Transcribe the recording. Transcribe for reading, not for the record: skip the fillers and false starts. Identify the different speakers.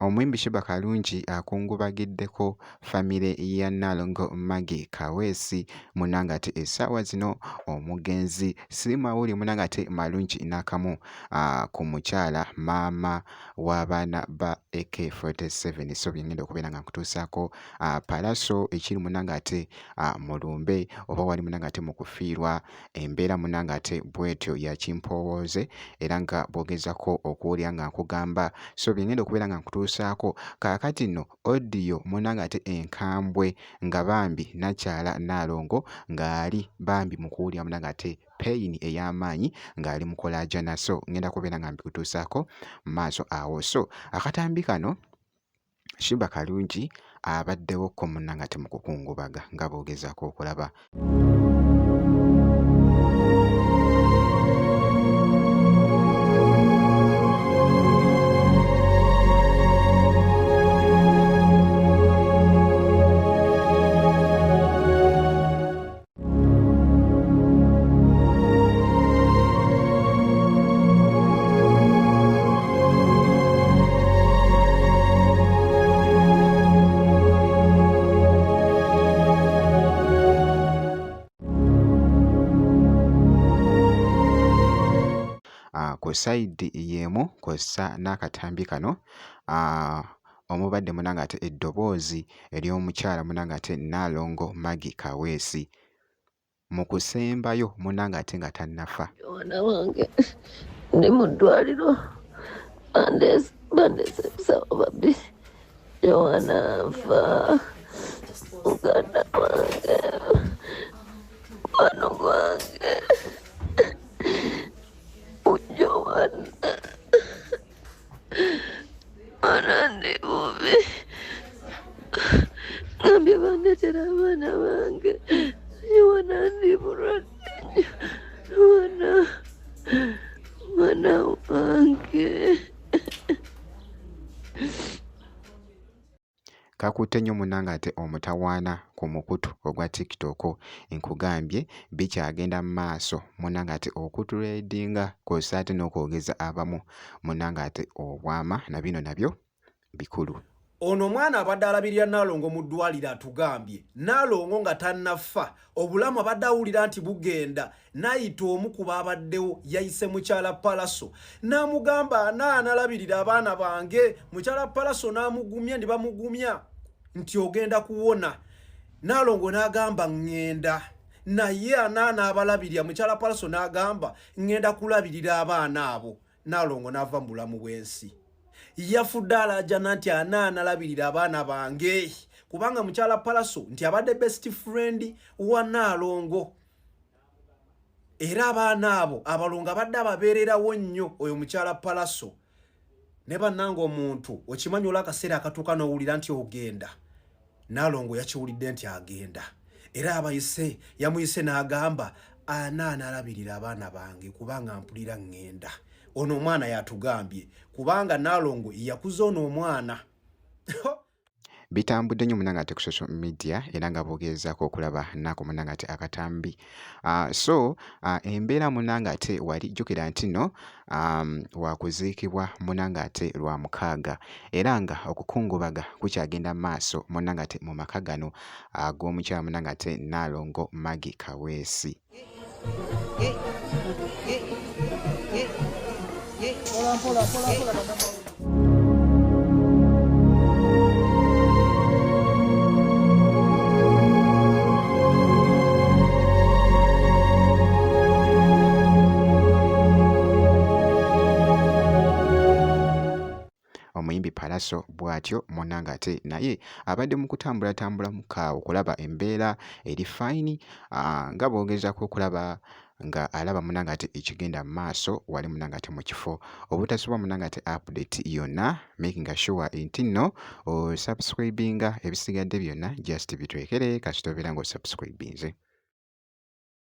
Speaker 1: Omuyimbi Sheebah Karungi akungubagiddeko famire ya Nnaalongo Maggie Kaweesi munnange ate essaawa zino omugenzi si mawuli munnange ate malungi n'akamu ku mukyala maama w'abaana ba AK47. So bye ngenda okubeera nga nkutuusaako Palaso ekiri munnange ate mu lumbe oba wali munnange ate mu kufiirwa embeera munnange ate bw'etyo ya kimpowooze era nga bw'ogezako okuwulira nga nkugamba. So bye ngenda okubeera nga nkutuusaako kaakati nno odiyo munnange ate enkambwe nga bambi nakyala Nnaalongo ng'ali bambi mu kuwulira munnange ate peyini ey'amaanyi ng'ali mu kolaajana. So ngenda kubeera nga mbikutuusaako mu maaso awo. So akatambi kano Sheebah Karungi abaddewoko munnange ate mu kukungubaga nga bw'ogezaako okulaba. Ku sayidi y'emu kw'ossa n'akatambi kano omubadde munnange ate eddoboozi ery'omukyala munnange ate Nnaalongo Maggie Kaweesi mu kusembayo munnange ate nga tannafa.
Speaker 2: Mwana wange ndi mu ddwaliro bandeese ebisawo babiri Yohana nfa muganda wange mukwano gwange Johanna mwana ndi bubi ngambye bandeetera abaana bange Yohana ndi bulwadde mwana wange.
Speaker 1: Kakutte nnyo munnange ate omutawaana ku mukutu ogwa TikTok nkugambye bikyagenda mu maaso munnange ate okutuleedinga kw'ossa ate n'okwogeza abamu munnange ate obwama na bino nabyo bikulu.
Speaker 3: Ono omwana abadde alabirira Nnaalongo mu ddwaliro atugambye Nnaalongo nga tannafa obulamu abadde awulira nti bugenda n'ayita omu ku baabaddewo yayise mukyala Palaso n'amugamba analabirira abaana bange. Mukyala Palaso n'amugumya ne bamugumya nti ogenda kuwona. Nnaalongo n'agamba ŋŋenda naye n'abalabirira mukyala Palaso n'agamba ŋŋenda kulabirira abaana abo. Nnaalongo n'ava mu bulamu bw'ensi. Yafudde alaajana nti analabirira abaana bange kubanga mukyala Palaso nti abadde best friend wa Nnaalongo era abaana abo abalongo abadde ababeererawo nnyo oyo mukyala Palaso. Ne bannange omuntu okimanyi olwa akaseera akatuuka n'owulira nti ogenda. Nnaalongo yakiwulidde nti agenda era yamuyise n'agamba analabirira abaana bange kubanga mpulira ŋŋenda. Ono omwana yatugambye kubanga Nnaalongo yakuza ono omwana.
Speaker 1: Bitambudde nnyo munnange ate ku social media era nga bw'ogezaako okulaba nako munnange ate akatambi. So embeera munnange ate wali jjukira nti nno wakuziikibwa munnange ate lwa mukaaga era nga okukungubaga kukyagenda mu maaso munnange ate mu maka gano ag'omukyala munnange ate Nnaalongo Maggie Kaweesi. Omuyimbi Palaso bw'atyo munnange ate naye abadde mu kutambulatambula mu kaawo okulaba embeera eri fayini nga bw'ogezaako okulaba nga alaba munnange ate ekigenda mu maaso wali munnange ate mu kifo obutasoba munnange ate update yonna making sure nti nno osubscribinga ebisigadde byonna just bitwekere kasita obeera ng'osubscribinze.